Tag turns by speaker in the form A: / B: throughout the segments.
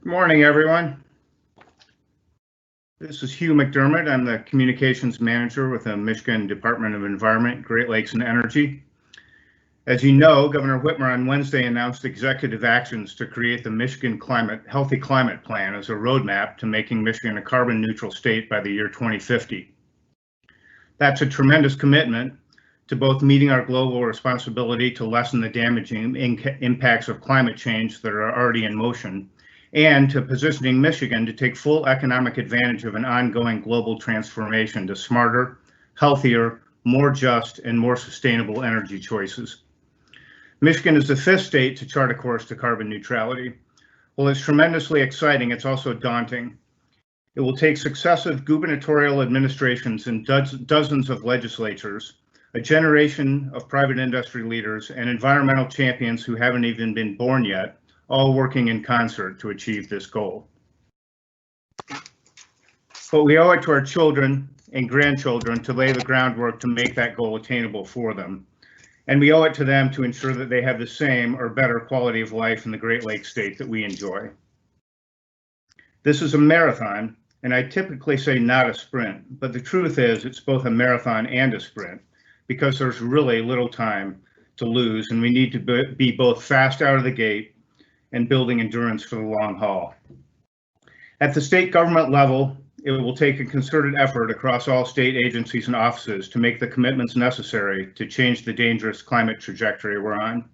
A: Good morning, everyone. This is Hugh McDermott. I'm the Communications Manager with the Michigan Department of Environment, Great Lakes, and Energy. As you know, Governor Whitmer on Wednesday announced executive actions to create the Michigan Healthy Climate Plan as a roadmap to making Michigan a carbon neutral state by the year 2050. That's a tremendous commitment to both meeting our global responsibility to lessen the damaging impacts of climate change that are already in motion, and to positioning Michigan to take full economic advantage of an ongoing global transformation to smarter, healthier, more just, and more sustainable energy choices. Michigan is the fifth state to chart a course to carbon neutrality. While it's tremendously exciting, it's also daunting. It will take successive gubernatorial administrations and dozens of legislatures, a generation of private industry leaders, and environmental champions who haven't even been born yet, all working in concert to achieve this goal. But we owe it to our children and grandchildren to lay the groundwork to make that goal attainable for them. And we owe it to them to ensure that they have the same or better quality of life in the Great Lakes state that we enjoy. This is a marathon, and I typically say not a sprint, but the truth is it's both a marathon and a sprint because there's really little time to lose, and we need to be both fast out of the gate and building endurance for the long haul. At the state government level, it will take a concerted effort across all state agencies and offices to make the commitments necessary to change the dangerous climate trajectory we're on.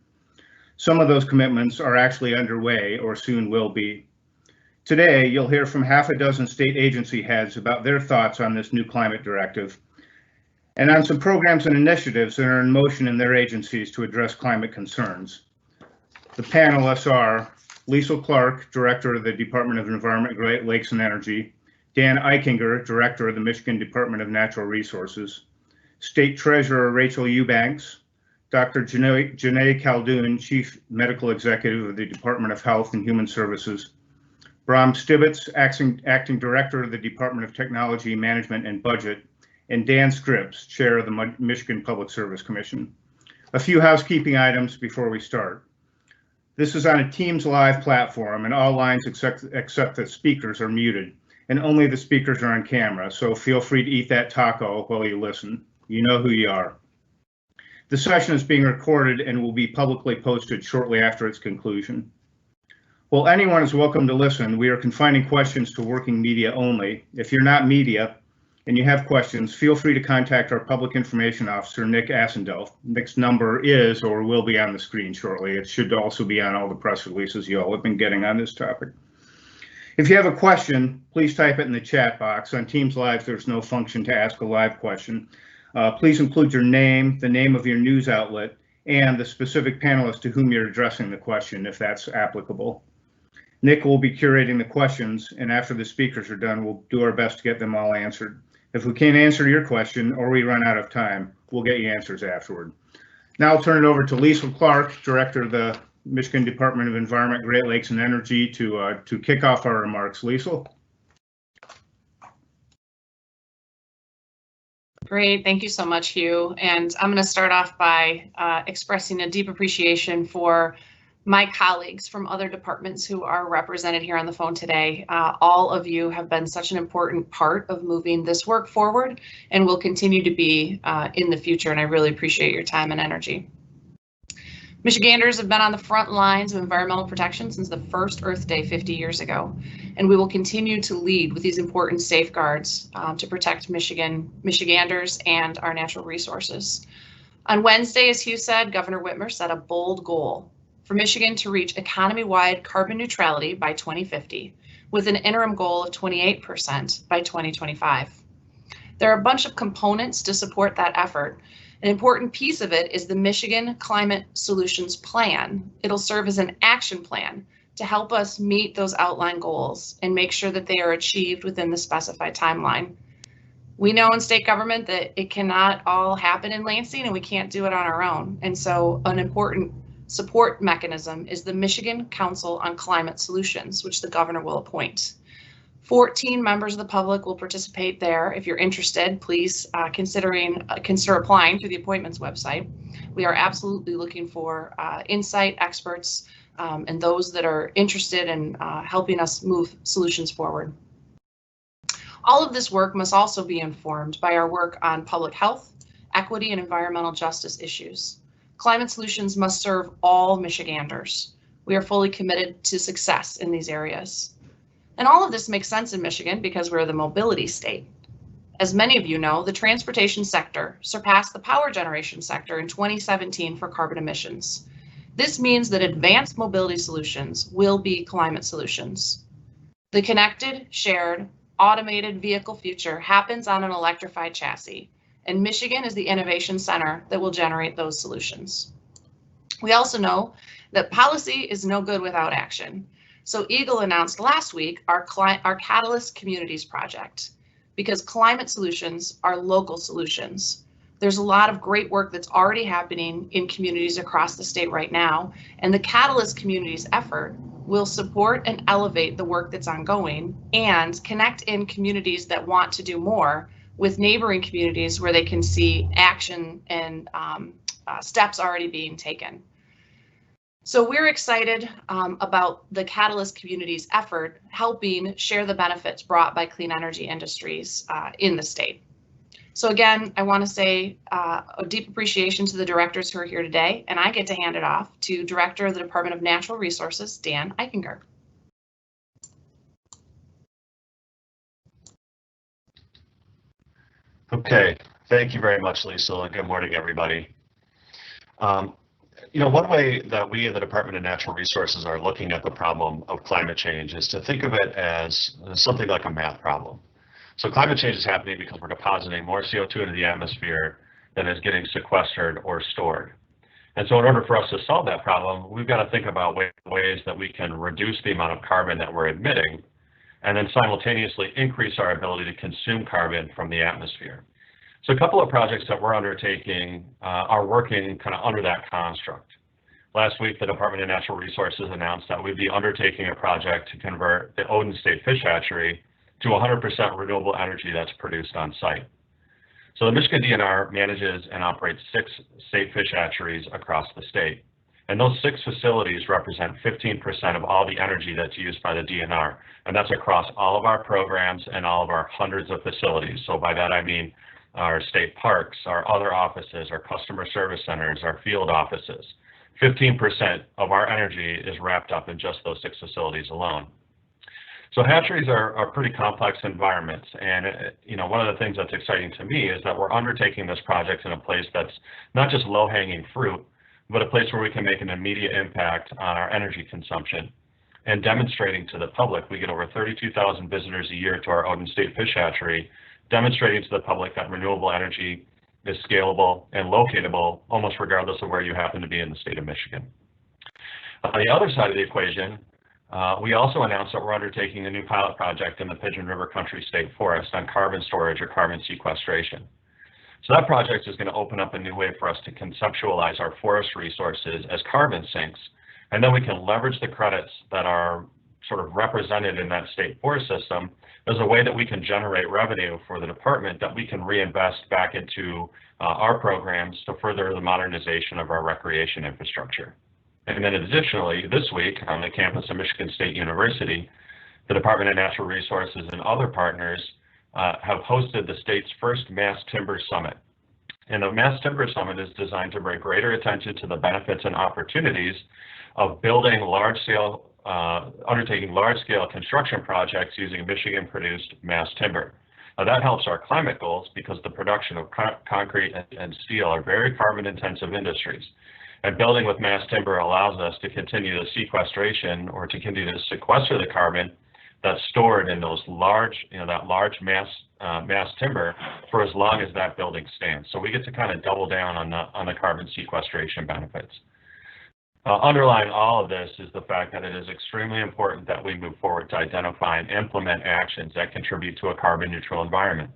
A: Some of those commitments are actually underway or soon will be. Today, you'll hear from half a dozen state agency heads about their thoughts on this new climate directive and on some programs and initiatives that are in motion in their agencies to address climate concerns. The panelists are Liesl Clark, Director of the Department of Environment, Great Lakes and Energy, Dan Eichinger, Director of the Michigan Department of Natural Resources, State Treasurer Rachel Eubanks, Dr. Janae Caldoun, Chief Medical Executive of the Department of Health and Human Services, Bram Stibbitz, Acting Director of the Department of Technology, Management and Budget, and Dan Scripps, Chair of the Michigan Public Service Commission. A few housekeeping items before we start. This is on a Teams Live platform, and all lines except the speakers are muted, and only the speakers are on camera, so feel free to eat that taco while you listen. You know who you are. The session is being recorded and will be publicly posted shortly after its conclusion. While anyone is welcome to listen, we are confining questions to working media only. If you're not media and you have questions, feel free to contact our Public Information Officer, Nick Assendelf. Nick's number is or will be on the screen shortly. It should also be on all the press releases you all have been getting on this topic. If you have a question, please type it in the chat box. On Teams Live, there's no function to ask a live question. Please include your name, the name of your news outlet, and the specific panelist to whom you're addressing the question, if that's applicable. Nick will be curating the questions, and after the speakers are done, we'll do our best to get them all answered. If we can't answer your question or we run out of time, we'll get you answers afterward. Now I'll turn it over to Liesl Clark, Director of the Michigan Department of Environment, Great Lakes and Energy, to kick off our remarks. Liesl.
B: Great, thank you so much, Hugh. And I'm going to start off by expressing a deep appreciation for my colleagues from other departments who are represented here on the phone today. All of you have been such an important part of moving this work forward and will continue to be in the future, and I really appreciate your time and energy. Michiganders have been on the front lines of environmental protection since the first Earth Day 50 years ago, and we will continue to lead with these important safeguards to protect Michiganders and our natural resources. On Wednesday, as Hugh said, Governor Whitmer set a bold goal for Michigan to reach economy-wide carbon neutrality by 2050, with an interim goal of 28% by 2025. There are a bunch of components to support that effort. An important piece of it is the Michigan Climate Solutions Plan. It'll serve as an action plan to help us meet those outlined goals and make sure that they are achieved within the specified timeline. We know in state government that it cannot all happen in Lansing and we can't do it on our own. And so an important support mechanism is the Michigan Council on Climate Solutions, which the governor will appoint. 14 members of the public will participate there. If you're interested, please consider applying through the appointments website. We are absolutely looking for insight, experts and those that are interested in helping us move solutions forward. All of this work must also be informed by our work on public health, equity, and environmental justice issues. Climate solutions must serve all Michiganders. We are fully committed to success in these areas. And all of this makes sense in Michigan because we're the mobility state. As many of you know, the transportation sector surpassed the power generation sector in 2017 for carbon emissions. This means that advanced mobility solutions will be climate solutions. The connected, shared, automated vehicle future happens on an electrified chassis, and Michigan is the innovation center that will generate those solutions. We also know that policy is no good without action. So Eagle announced last week our Catalyst Communities project, because climate solutions are local solutions. There's a lot of great work that's already happening in communities across the state right now, and the Catalyst Communities effort will support and elevate the work that's ongoing and connect in communities that want to do more with neighboring communities where they can see action and steps already being taken. So we're excited about the Catalyst Communities effort helping share the benefits brought by clean energy industries in the state. So again, I want to say a deep appreciation to the directors who are here today, and I get to hand it off to Director of the Department of Natural Resources, Dan Eichinger.
C: Okay, thank you very much, Lisa, and good morning, everybody. One way that we in the Department of Natural Resources are looking at the problem of climate change is to think of it as something like a math problem. So climate change is happening because we're depositing more CO2 into the atmosphere than is getting sequestered or stored. And so in order for us to solve that problem, we've got to think about ways that we can reduce the amount of carbon that we're emitting and then simultaneously increase our ability to consume carbon from the atmosphere. So a couple of projects that we're undertaking are working kind of under that construct. Last week, the Department of Natural Resources announced that we'd be undertaking a project to convert the Odin State Fish Hatchery to 100% renewable energy that's produced on site. So the Michigan DNR manages and operates 6 state fish hatcheries across the state. And those 6 facilities represent 15% of all the energy that's used by the DNR. And that's across all of our programs and all of our hundreds of facilities. So by that, I mean our state parks, our other offices, our customer service centers, our field offices. 15% of our energy is wrapped up in just those 6 facilities alone. So hatcheries are pretty complex environments. And one of the things that's exciting to me is that we're undertaking this project in a place that's not just low-hanging fruit, but a place where we can make an immediate impact on our energy consumption. And demonstrating to the public, we get over 32,000 visitors a year to our Odin State Fish Hatchery, demonstrating to the public that renewable energy is scalable and locatable almost regardless of where you happen to be in the state of Michigan. On the other side of the equation, we also announced that we're undertaking a new pilot project in the Pigeon River Country State Forest on carbon storage or carbon sequestration. So that project is going to open up a new way for us to conceptualize our forest resources as carbon sinks, and then we can leverage the credits that are sort of represented in that state forest system as a way that we can generate revenue for the department that we can reinvest back into our programs to further the modernization of our recreation infrastructure. And then additionally, this week on the campus of Michigan State University, the Department of Natural Resources and other partners have hosted the state's first Mass Timber Summit. And the Mass Timber Summit is designed to bring greater attention to the benefits and opportunities of building undertaking large-scale construction projects using Michigan-produced mass timber. Now that helps our climate goals because the production of concrete and steel are very carbon-intensive industries. And building with mass timber allows us to continue the sequestration or to continue to sequester the carbon that's stored in those large, that large mass timber for as long as that building stands. So we get to kind of double down on the carbon sequestration benefits. Underlying all of this is the fact that it is extremely important that we move forward to identify and implement actions that contribute to a carbon neutral environment.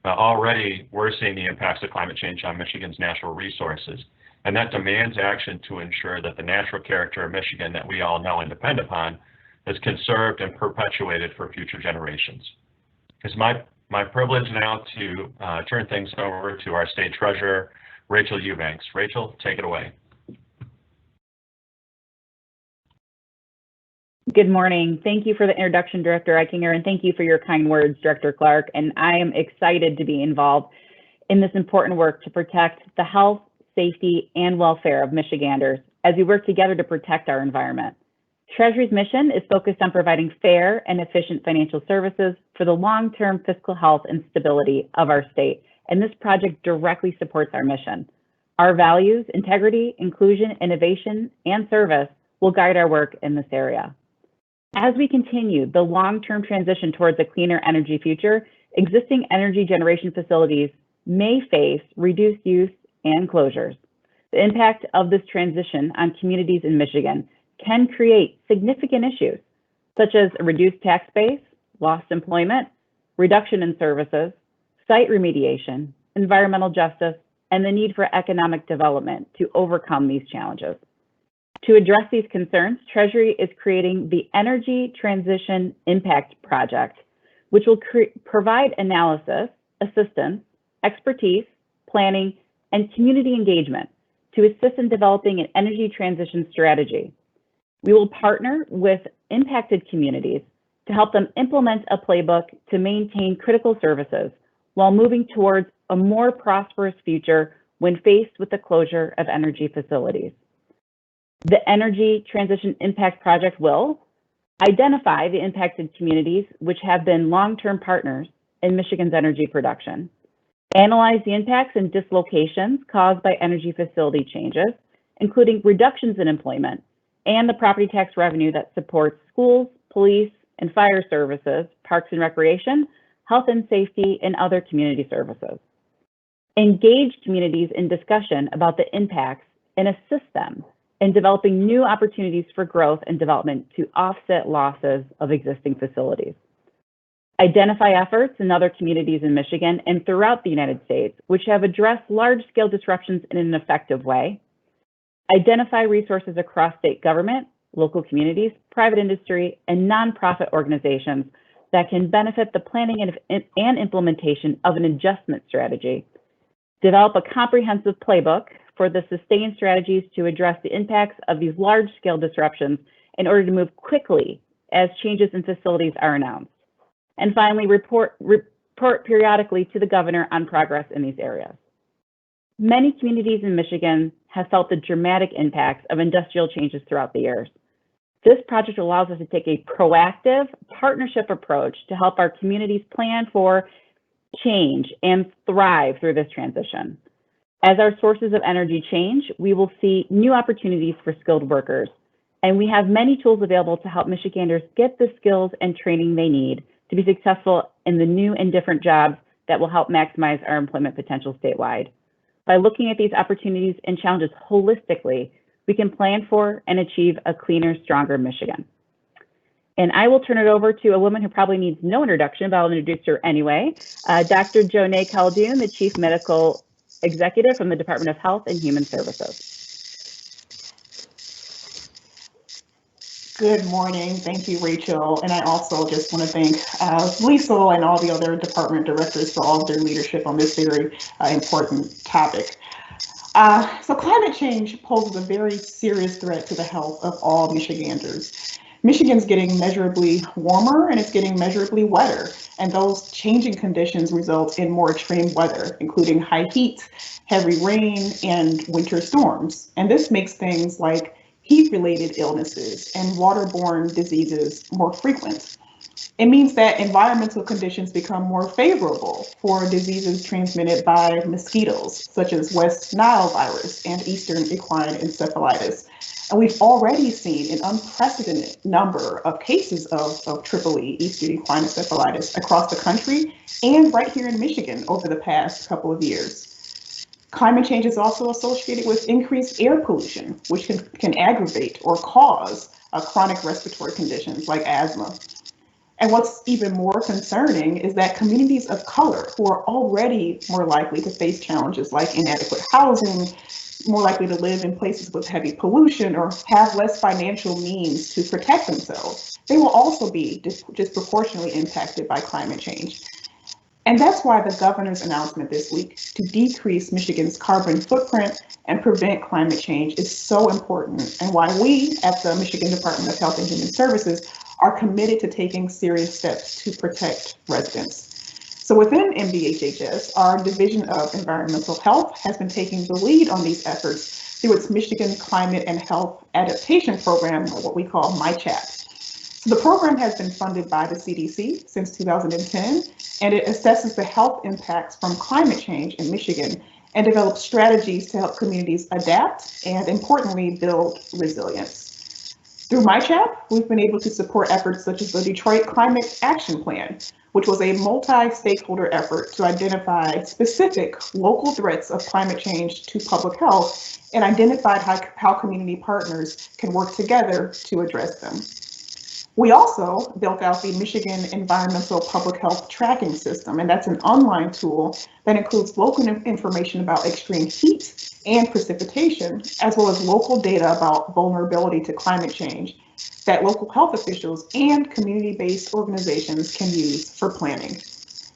C: Now, already we're seeing the impacts of climate change on Michigan's natural resources, and that demands action to ensure that the natural character of Michigan that we all know and depend upon is conserved and perpetuated for future generations. It's my privilege now to turn things over to our state treasurer, Rachel Eubanks. Rachel, take it away.
D: Good morning. Thank you for the introduction, Director Eichinger, and thank you for your kind words, Director Clark. And I am excited to be involved in this important work to protect the health, safety, and welfare of Michiganders as we work together to protect our environment. Treasury's mission is focused on providing fair and efficient financial services for the long-term fiscal health and stability of our state, and this project directly supports our mission. Our values, integrity, inclusion, innovation, and service will guide our work in this area. As we continue the long-term transition towards a cleaner energy future, existing energy generation facilities may face reduced use and closures. The impact of this transition on communities in Michigan can create significant issues, such as a reduced tax base, lost employment, reduction in services, site remediation, environmental justice, and the need for economic development to overcome these challenges. To address these concerns, Treasury is creating the Energy Transition Impact Project, which will provide analysis, assistance, expertise, planning, and community engagement to assist in developing an energy transition strategy. We will partner with impacted communities to help them implement a playbook to maintain critical services while moving towards a more prosperous future when faced with the closure of energy facilities. The Energy Transition Impact Project will identify the impacted communities which have been long-term partners in Michigan's energy production, analyze the impacts and dislocations caused by energy facility changes, including reductions in employment and the property tax revenue that supports schools, police, and fire services, parks and recreation, health and safety, and other community services. Engage communities in discussion about the impacts and assist them in developing new opportunities for growth and development to offset losses of existing facilities. Identify efforts in other communities in Michigan and throughout the United States which have addressed large-scale disruptions in an effective way. Identify resources across state government, local communities, private industry, and nonprofit organizations that can benefit the planning and implementation of an adjustment strategy. Develop a comprehensive playbook for the sustained strategies to address the impacts of these large-scale disruptions in order to move quickly as changes in facilities are announced. And finally, report periodically to the governor on progress in these areas. Many communities in Michigan have felt the dramatic impacts of industrial changes throughout the years. This project allows us to take a proactive partnership approach to help our communities plan for change and thrive through this transition. As our sources of energy change, we will see new opportunities for skilled workers, and we have many tools available to help Michiganders get the skills and training they need to be successful in the new and different jobs that will help maximize our employment potential statewide. By looking at these opportunities and challenges holistically, we can plan for and achieve a cleaner, stronger Michigan. And I will turn it over to a woman who probably needs no introduction, but I'll introduce her anyway. Dr. Jonay Khaldun, the Chief Medical Executive from the Department of Health and Human Services.
E: Good morning. Thank you, Rachel. And I also just want to thank Lisa and all the other department directors for all of their leadership on this very important topic. So climate change poses a very serious threat to the health of all Michiganders. Michigan's getting measurably warmer and it's getting measurably wetter, and those changing conditions result in more extreme weather, including high heat, heavy rain, and winter storms. And this makes things like heat-related illnesses and waterborne diseases more frequent. It means that environmental conditions become more favorable for diseases transmitted by mosquitoes, such as West Nile virus and Eastern equine encephalitis. And we've already seen an unprecedented number of cases of EEE, Eastern equine encephalitis, across the country and right here in Michigan over the past couple of years. Climate change is also associated with increased air pollution, which can aggravate or cause chronic respiratory conditions like asthma. And what's even more concerning is that communities of color who are already more likely to face challenges like inadequate housing, more likely to live in places with heavy pollution, or have less financial means to protect themselves, they will also be disproportionately impacted by climate change. And that's why the governor's announcement this week to decrease Michigan's carbon footprint and prevent climate change is so important, and why we at the Michigan Department of Health and Human Services are committed to taking serious steps to protect residents. So within MDHHS, our Division of Environmental Health has been taking the lead on these efforts through its Michigan Climate and Health Adaptation Program, or what we call MyChat. So the program has been funded by the CDC since 2010, and it assesses the health impacts from climate change in Michigan and develops strategies to help communities adapt and, importantly, build resilience. Through MyChat, we've been able to support efforts such as the Detroit Climate Action Plan, which was a multi-stakeholder effort to identify specific local threats of climate change to public health and identified how community partners can work together to address them. We also built out the Michigan Environmental Public Health Tracking System, and that's an online tool that includes local information about extreme heat and precipitation, as well as local data about vulnerability to climate change that local health officials and community-based organizations can use for planning.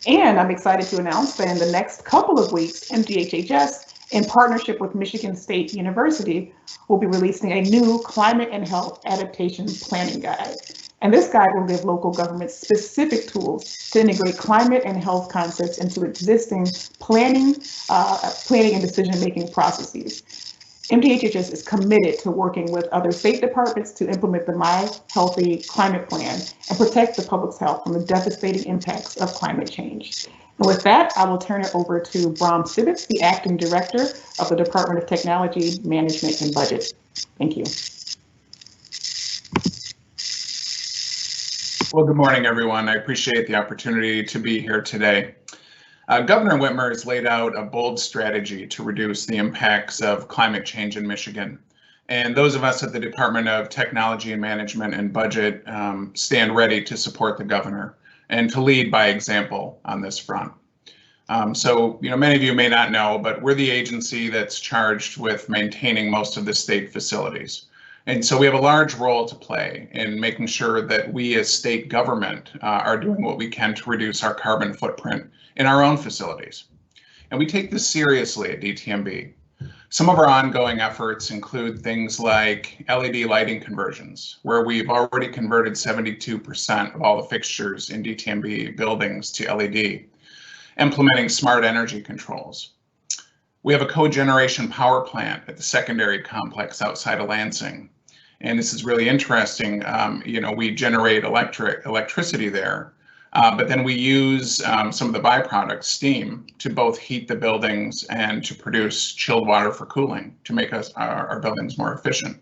E: And I'm excited to announce that in the next couple of weeks, MDHHS, in partnership with Michigan State University, will be releasing a new climate and health adaptation planning guide. And this guide will give local governments specific tools to integrate climate and health concepts into existing planning and decision-making processes. MDHHS is committed to working with other state departments to implement the My Healthy Climate Plan and protect the public's health from the devastating impacts of climate change. And with that, I will turn it over to Bram Sivitz, the Acting Director of the Department of Technology, Management and Budget. Thank you.
F: Well, good morning, everyone. I appreciate the opportunity to be here today. Governor Whitmer has laid out a bold strategy to reduce the impacts of climate change in Michigan. And those of us at the Department of Technology and Management and Budget stand ready to support the governor and to lead by example on this front. So, many of you may not know, but we're the agency that's charged with maintaining most of the state facilities. And so we have a large role to play in making sure that we as state government are doing what we can to reduce our carbon footprint in our own facilities. And we take this seriously at DTMB. Some of our ongoing efforts include things like LED lighting conversions, where we've already converted 72% of all the fixtures in DTMB buildings to LED, implementing smart energy controls. We have a cogeneration power plant at the secondary complex outside of Lansing. And this is really interesting. We generate electricity there, but then we use some of the byproducts, steam, to both heat the buildings and to produce chilled water for cooling to make our buildings more efficient.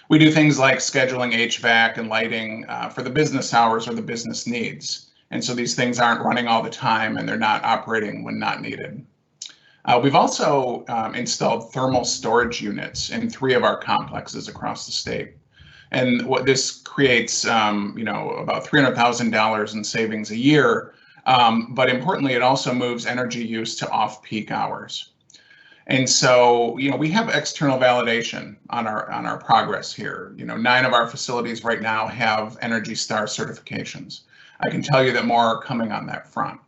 F: We do things like scheduling HVAC and lighting for the business hours or the business needs. And so these things aren't running all the time and they're not operating when not needed. We've also installed thermal storage units in 3 of our complexes across the state. And what this creates, about $300,000 in savings a year. But importantly, it also moves energy use to off-peak hours. And so, we have external validation on our progress here. 9 of our facilities right now have Energy Star certifications. I can tell you that more are coming on that front.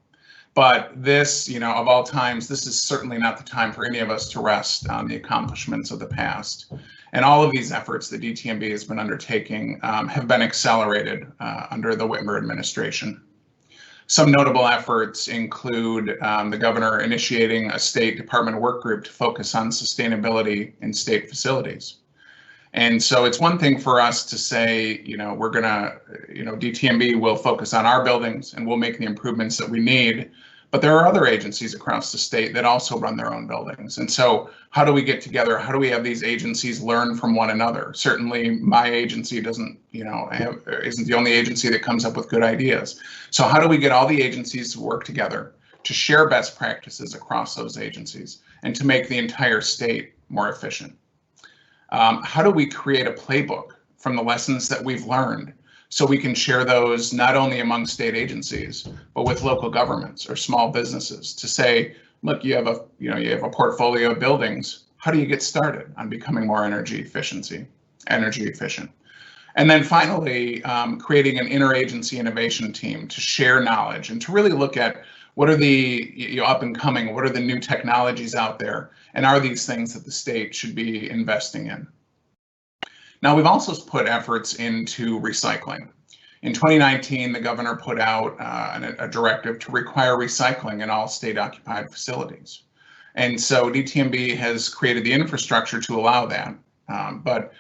F: But this, of all times, this is certainly not the time for any of us to rest on the accomplishments of the past. And all of these efforts that DTMB has been undertaking have been accelerated under the Whitmer administration. Some notable efforts include the governor initiating a state department work group to focus on sustainability in state facilities. And so it's one thing for us to say, we're gonna, DTMB will focus on our buildings and we'll make the improvements that we need. But there are other agencies across the state that also run their own buildings. And so how do we get together? How do we have these agencies learn from one another? Certainly my agency isn't the only agency that comes up with good ideas. So how do we get all the agencies to work together to share best practices across those agencies and to make the entire state more efficient? How do we create a playbook from the lessons that we've learned so we can share those not only among state agencies, but with local governments or small businesses to say, look, you have a portfolio of buildings. How do you get started on becoming more energy efficient? And then finally, creating an interagency innovation team to share knowledge and to really look at What are the up and coming? What are the new technologies out there? And are these things that the state should be investing in? Now, we've also put efforts into recycling. In 2019, the governor put out a directive to require recycling in all state-occupied facilities. And so DTMB has created the infrastructure to allow that. But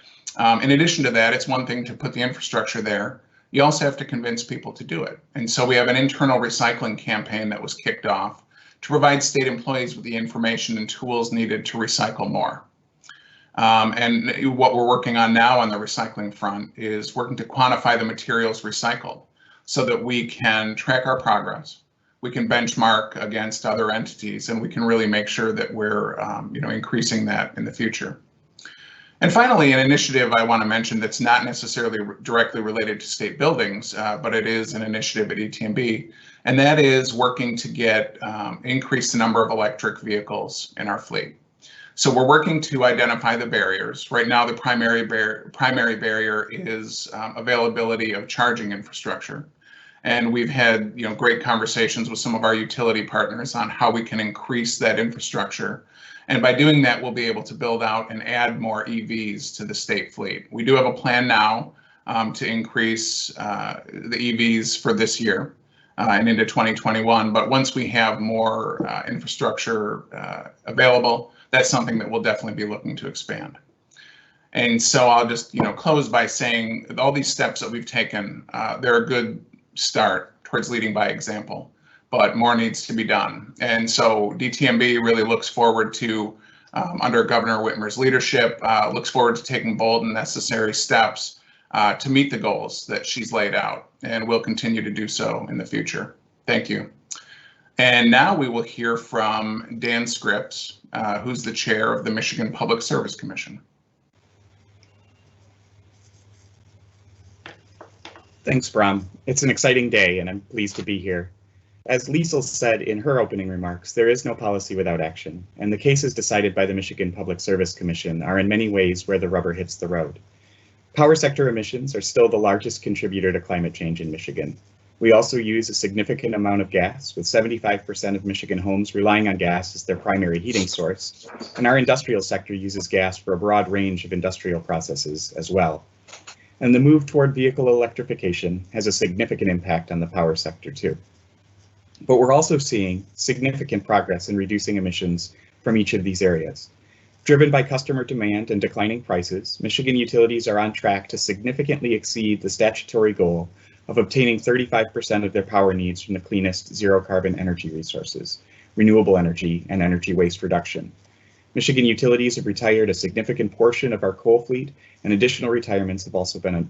F: in addition to that, it's one thing to put the infrastructure there. You also have to convince people to do it. And so we have an internal recycling campaign that was kicked off to provide state employees with the information and tools needed to recycle more. And what we're working on now on the recycling front is working to quantify the materials recycled so that we can track our progress. We can benchmark against other entities, and we can really make sure that we're increasing that in the future. And finally, an initiative I want to mention that's not necessarily directly related to state buildings, but it is an initiative at ETMB, and that is working to get increase the number of electric vehicles in our fleet. So we're working to identify the barriers. Right now, the primary barrier is availability of charging infrastructure. And we've had great conversations with some of our utility partners on how we can increase that infrastructure. And by doing that, we'll be able to build out and add more EVs to the state fleet. We do have a plan now to increase the EVs for this year and into 2021. But once we have more infrastructure available, that's something that we'll definitely be looking to expand. And so I'll just close by saying that all these steps that we've taken, they're a good start towards leading by example, but more needs to be done. And so DTMB really looks forward to, under Governor Whitmer's leadership, looks forward to taking bold and necessary steps to meet the goals that she's laid out, and will continue to do so in the future. Thank you. And now we will hear from Dan Scripps, who's the chair of the Michigan Public Service Commission.
G: Thanks, Bram. It's an exciting day, and I'm pleased to be here. As Liesl said in her opening remarks, there is no policy without action, and the cases decided by the Michigan Public Service Commission are in many ways where the rubber hits the road. Power sector emissions are still the largest contributor to climate change in Michigan. We also use a significant amount of gas, with 75% of Michigan homes relying on gas as their primary heating source, and our industrial sector uses gas for a broad range of industrial processes as well. And the move toward vehicle electrification has a significant impact on the power sector too. But we're also seeing significant progress in reducing emissions from each of these areas. Driven by customer demand and declining prices, Michigan utilities are on track to significantly exceed the statutory goal of obtaining 35% of their power needs from the cleanest zero-carbon energy resources, renewable energy, and energy waste reduction. Michigan utilities have retired a significant portion of our coal fleet, and additional retirements have also been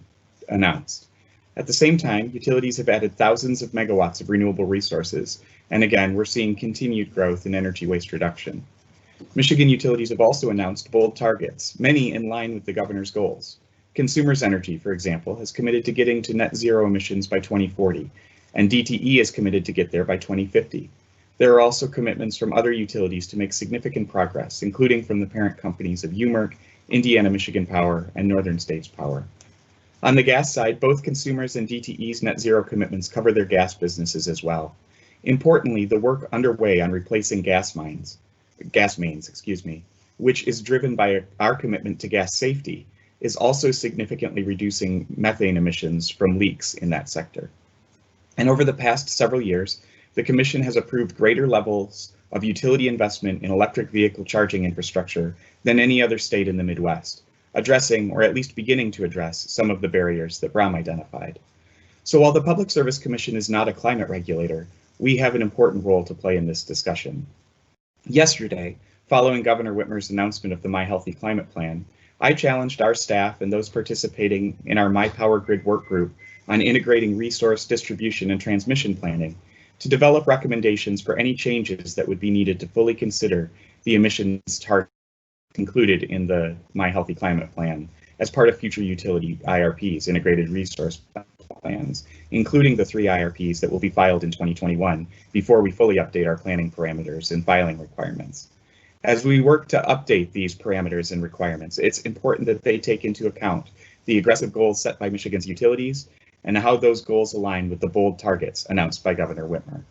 G: announced. At the same time, utilities have added thousands of megawatts of renewable resources, and again, we're seeing continued growth in energy waste reduction. Michigan utilities have also announced bold targets, many in line with the governor's goals. Consumers Energy, for example, has committed to getting to net zero emissions by 2040, and DTE is committed to get there by 2050. There are also commitments from other utilities to make significant progress, including from the parent companies of UMERC, Indiana Michigan Power, and Northern States Power. On the gas side, both Consumers and DTE's net zero commitments cover their gas businesses as well. Importantly, the work underway on replacing gas mains, which is driven by our commitment to gas safety, is also significantly reducing methane emissions from leaks in that sector. And over the past several years, the Commission has approved greater levels of utility investment in electric vehicle charging infrastructure than any other state in the Midwest, addressing, or at least beginning to address, some of the barriers that Bram identified. So while the Public Service Commission is not a climate regulator, we have an important role to play in this discussion. Yesterday, following Governor Whitmer's announcement of the My Healthy Climate Plan, I challenged our staff and those participating in our My Power Grid work group on integrating resource distribution and transmission planning to develop recommendations for any changes that would be needed to fully consider the emissions targets included in the My Healthy Climate Plan as part of future utility IRPs, integrated resource plans, including the 3 IRPs that will be filed in 2021 before we fully update our planning parameters and filing requirements. As we work to update these parameters and requirements, it's important that they take into account the aggressive goals set by Michigan's utilities and how those goals align with the bold targets announced by Governor Whitmer.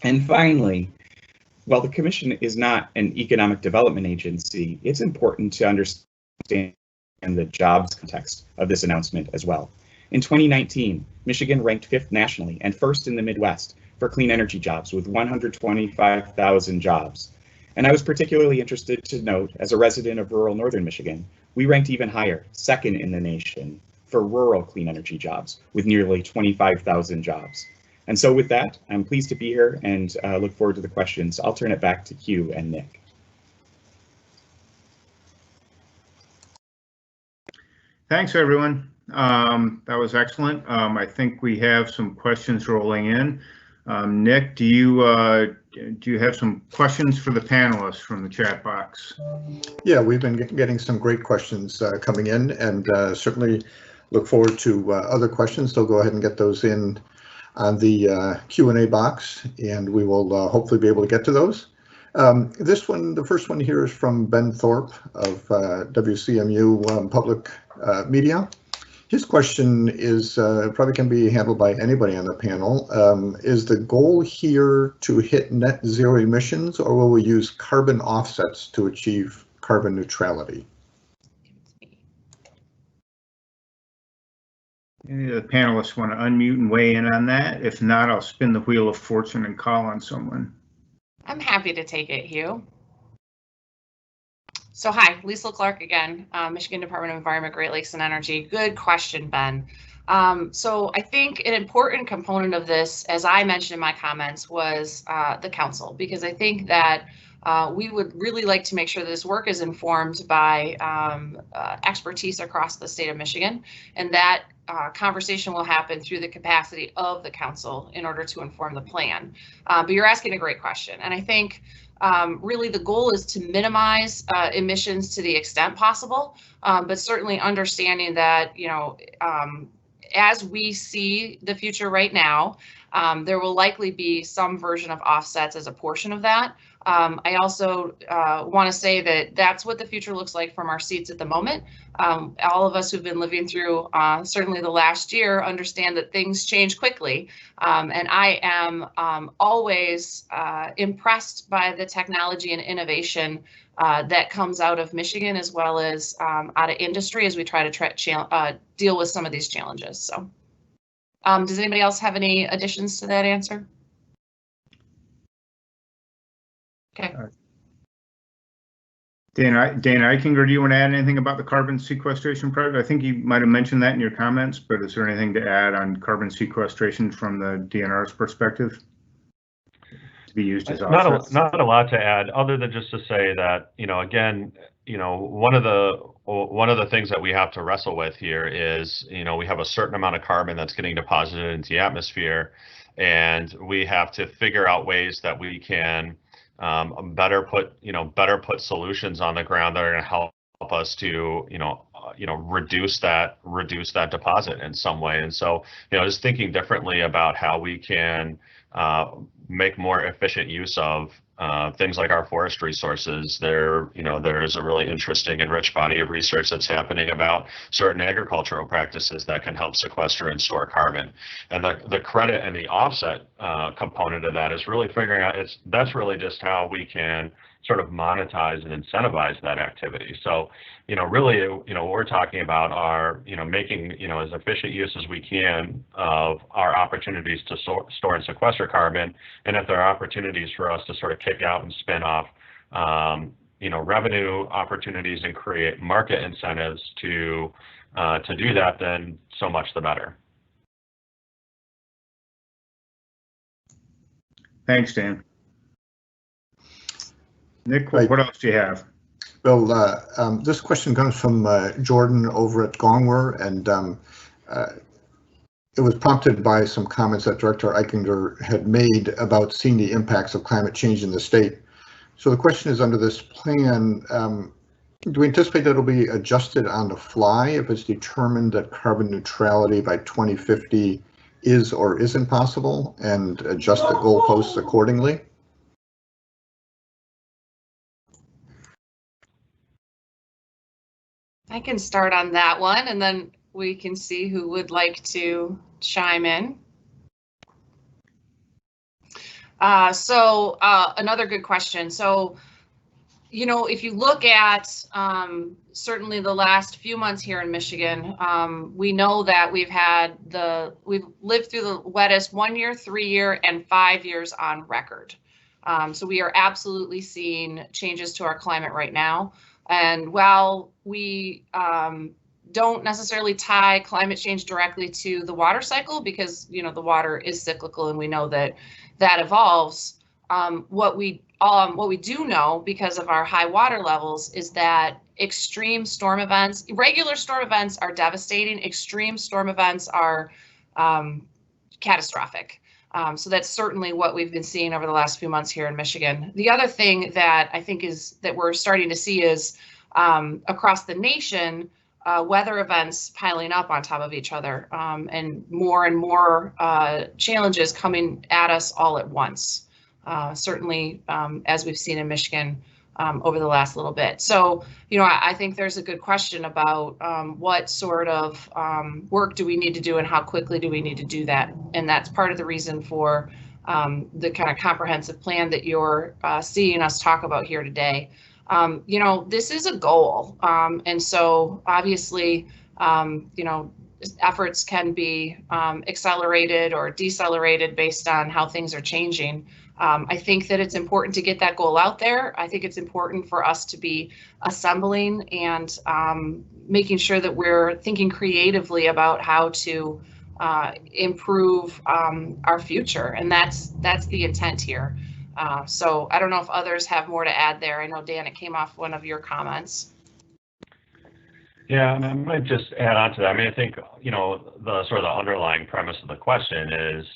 G: And finally, while the Commission is not an economic development agency, it's important to understand the jobs context of this announcement as well. In 2019, Michigan ranked 5th nationally and 1st in the Midwest for clean energy jobs with 125,000 jobs. And I was particularly interested to note, as a resident of rural northern Michigan, we ranked even higher, 2nd in the nation for rural clean energy jobs with nearly 25,000 jobs. And so with that, I'm pleased to be here and look forward to the questions. I'll turn it back to Hugh and Nick.
A: Thanks, everyone. That was excellent. I think we have some questions rolling in. Nick, do you have some questions for the panelists from the chat box?
H: Yeah, we've been getting some great questions coming in, and certainly look forward to other questions. So go ahead and get those in on the Q&A box, and we will hopefully be able to get to those. This one, the first one here is from Ben Thorpe of WCMU Public Media. His question is probably can be handled by anybody on the panel. Is the goal here to hit net zero emissions, or will we use carbon offsets to achieve carbon neutrality?
A: Any of the panelists want to unmute and weigh in on that? If not, I'll spin the wheel of fortune and call on someone.
B: I'm happy to take it, Hugh. So hi, Lisa Clark again, Michigan Department of Environment, Great Lakes and Energy. Good question, Ben. So I think an important component of this, as I mentioned in my comments, was the council, because I think that we would really like to make sure that this work is informed by expertise across the state of Michigan, and that conversation will happen through the capacity of the council in order to inform the plan. But you're asking a great question, and I think really the goal is to minimize emissions to the extent possible, but certainly understanding that, you know, as we see the future right now, there will likely be some version of offsets as a portion of that. I also want to say that that's what the future looks like from our seats at the moment. All of us who've been living through certainly the last year understand that things change quickly. And I am always impressed by the technology and innovation that comes out of Michigan, as well as out of industry, as we try to deal with some of these challenges. So does anybody else have any additions to that answer? Okay.
A: Dana Eichinger, do you want to add anything about the carbon sequestration project? I think you might have mentioned that in your comments, but is there anything to add on carbon sequestration from the DNR's perspective to be used as offsets?
C: Not a lot to add, other than just to say that, you know, again, you know, one of the things that we have to wrestle with here is, you know, we have a certain amount of carbon that's getting deposited into the atmosphere, and we have to figure out ways that we can better put solutions on the ground that are going to help us to, reduce that deposit in some way. And so, you know, just thinking differently about how we can make more efficient use of things like our forest resources. There's a really interesting and rich body of research that's happening about certain agricultural practices that can help sequester and store carbon. And the credit and the offset component of that is really figuring out, that's really just how we can sort of monetize and incentivize that activity. So, really, what we're talking about are, making, as efficient use as we can of our opportunities to store and sequester carbon. And if there are opportunities for us to sort of kick out and spin off, revenue opportunities and create market incentives to do that, then so much the better.
A: Thanks, Dan. Nick, what else do you have?
H: Well, this question comes from Jordan over at Gongwer, and it was prompted by some comments that Director Eichinger had made about seeing the impacts of climate change in the state. So the question is, under this plan, do we anticipate that it'll be adjusted on the fly if it's determined that carbon neutrality by 2050 is or isn't possible, and adjust the goalposts accordingly?
B: I can start on that one, and then we can see who would like to chime in. Another good question. So, you know, if you look at certainly the last few months here in Michigan, we know that we've lived through the wettest 1 year, 3 year, and 5 years on record. So we are absolutely seeing changes to our climate right now. And while we don't necessarily tie climate change directly to the water cycle, because, you know, the water is cyclical and we know that evolves, what we do know because of our high water levels is that extreme storm events, regular storm events are devastating. Extreme storm events are catastrophic. So that's certainly what we've been seeing over the last few months here in Michigan. The other thing that I think that we're starting to see is across the nation, weather events piling up on top of each other, and more challenges coming at us all at once. Certainly, as we've seen in Michigan over the last little bit. So, you know, I think there's a good question about what sort of work do we need to do and how quickly do we need to do that? And that's part of the reason for the kind of comprehensive plan that you're seeing us talk about here today. You know, this is a goal. And so obviously, you know, efforts can be accelerated or decelerated based on how things are changing. I think that it's important to get that goal out there. I think it's important for us to be assembling and making sure that we're thinking creatively about how to improve our future. And that's the intent here. So I don't know if others have more to add there. I know, Dan, it came off one of your comments.
C: Yeah, and I might just add on to that. I mean, I think, you know, the sort of the underlying premise of the question is,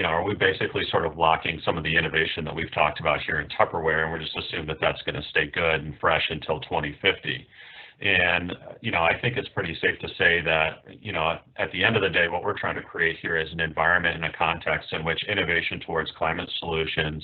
C: are we basically sort of locking some of the innovation that we've talked about here in Tupperware, and we're just assuming that that's going to stay good and fresh until 2050? And, you know, I think it's pretty safe to say that, you know, at the end of the day, what we're trying to create here is an environment and a context in which innovation towards climate solutions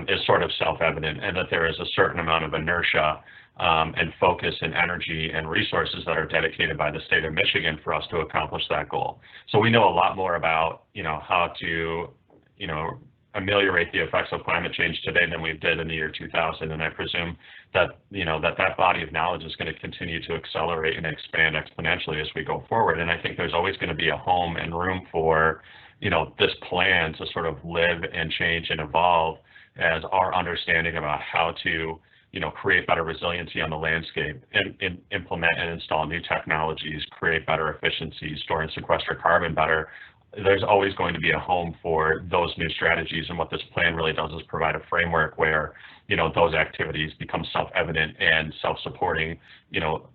C: is sort of self-evident, and that there is a certain amount of inertia and focus and energy and resources that are dedicated by the state of Michigan for us to accomplish that goal. So we know a lot more about, you know, how to, you know, ameliorate the effects of climate change today than we did in the year 2000. And I presume that, you know, that body of knowledge is going to continue to accelerate and expand exponentially as we go forward. And I think there's always going to be a home and room for, you know, this plan to sort of live and change and evolve as our understanding about how to, you know, create better resiliency on the landscape and implement and install new technologies, create better efficiencies, store and sequester carbon better. There's always going to be a home for those new strategies. And what this plan really does is provide a framework where, you know, those activities become self-evident and self-supporting, you know,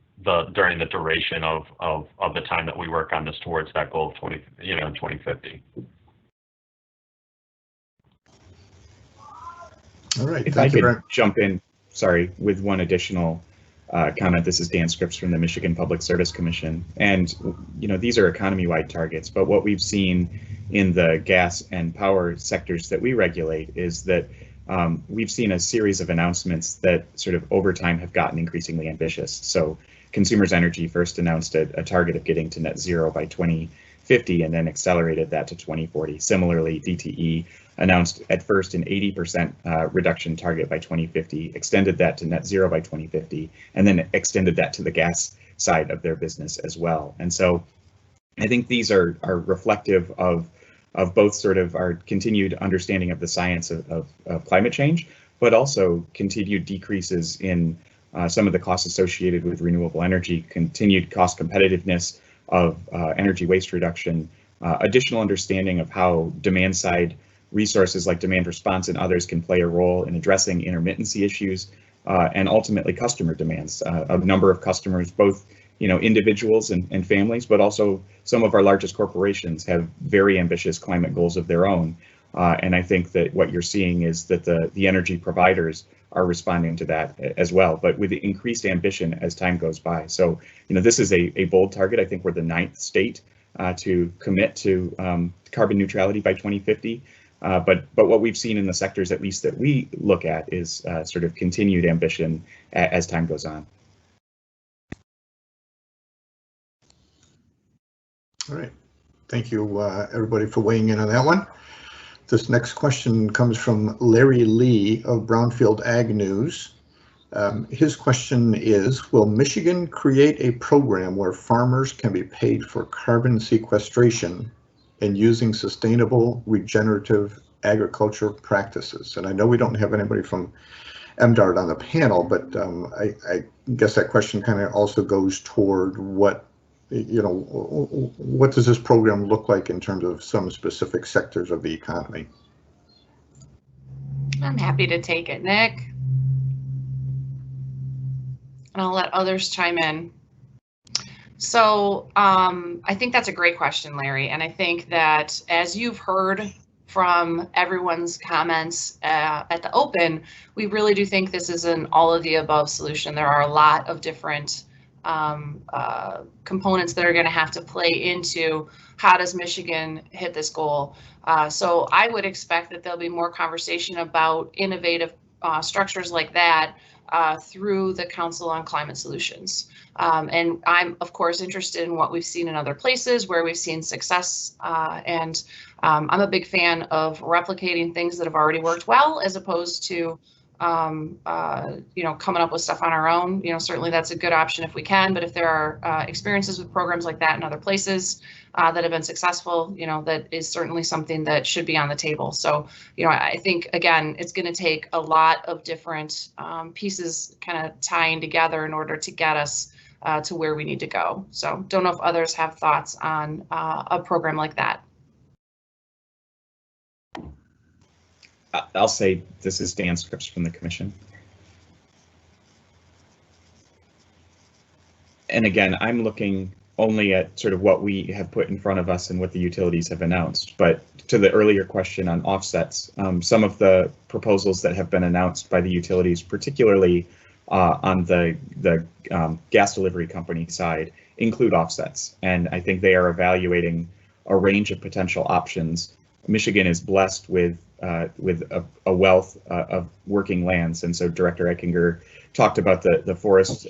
C: during the duration of the time that we work on this towards that goal of 2050.
H: All right.
G: If I could jump in, sorry, with one additional comment. This is Dan Scripps from the Michigan Public Service Commission. And, you know, these are economy-wide targets, but what we've seen in the gas and power sectors that we regulate is that we've seen a series of announcements that sort of over time have gotten increasingly ambitious. So Consumers Energy first announced a target of getting to net zero by 2050 and then accelerated that to 2040. Similarly, DTE announced at first an 80% reduction target by 2050, extended that to net zero by 2050, and then extended that to the gas side of their business as well. And so I think these are reflective of both sort of our continued understanding of the science of climate change, but also continued decreases in some of the costs associated with renewable energy, continued cost competitiveness of energy waste reduction, additional understanding of how demand side resources like demand response and others can play a role in addressing intermittency issues, and ultimately customer demands. A number of customers, both, you know, individuals and families, but also some of our largest corporations have very ambitious climate goals of their own. And I think that what you're seeing is that the energy providers are responding to that as well, but with increased ambition as time goes by. So, you know, this is a bold target. I think we're the 9th state to commit to carbon neutrality by 2050. But what we've seen in the sectors, at least that we look at, is sort of continued ambition as time goes on.
H: All right. Thank you, everybody, for weighing in on that one. This next question comes from Larry Lee of Brownfield Ag News. His question is, will Michigan create a program where farmers can be paid for carbon sequestration and using sustainable regenerative agriculture practices? And I know we don't have anybody from MDARD on the panel, but I guess that question kind of also goes toward what, what does this program look like in terms of some specific sectors of the economy?
B: I'm happy to take it, Nick. And I'll let others chime in. So I think that's a great question, Larry. And I think that as you've heard from everyone's comments at the open, we really do think this is an all of the above solution. There are a lot of different components that are going to have to play into how does Michigan hit this goal. So I would expect that there'll be more conversation about innovative structures like that through the Council on Climate Solutions. And I'm, of course, interested in what we've seen in other places where we've seen success. And I'm a big fan of replicating things that have already worked well, as opposed to, coming up with stuff on our own. Certainly that's a good option if we can. But if there are experiences with programs like that in other places that have been successful, that is certainly something that should be on the table. So, I think, again, it's going to take a lot of different pieces kind of tying together in order to get us to where we need to go. So don't know if others have thoughts on a program like that.
G: I'll say this is Dan Scripps from the Commission. And again, I'm looking only at sort of what we have put in front of us and what the utilities have announced. But to the earlier question on offsets, some of the proposals that have been announced by the utilities, particularly on the gas delivery company side, include offsets. And I think they are evaluating a range of potential options. Michigan is blessed with a wealth of working lands. And so Director Eichinger talked about the forest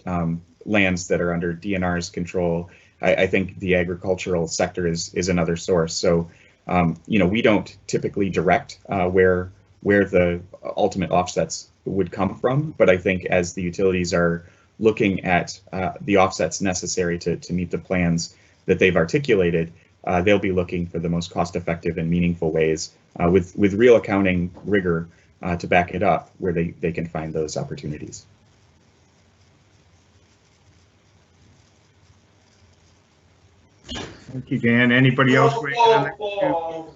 G: lands that are under DNR's control. I think the agricultural sector is another source. So, we don't typically direct where the ultimate offsets would come from. But I think as the utilities are looking at the offsets necessary to meet the plans that they've articulated, they'll be looking for the most cost-effective and meaningful ways with real accounting rigor to back it up where they can find those opportunities.
A: Thank you, Dan. Anybody else weigh in on that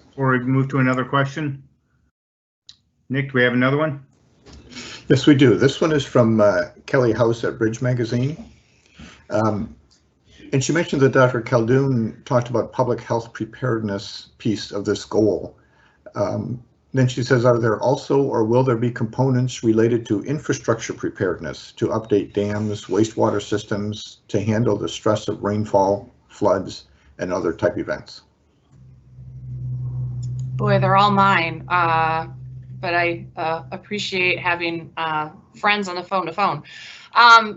A: before we move to another question? Nick, do we have another one?
H: Yes, we do. This one is from Kelly House at Bridge Magazine. And she mentioned that Dr. Khaldun talked about public health preparedness piece of this goal. Then she says, are there also or will there be components related to infrastructure preparedness to update dams, wastewater systems to handle the stress of rainfall, floods, and other type events?
B: Boy, they're all mine. But I appreciate having friends on the phone to phone.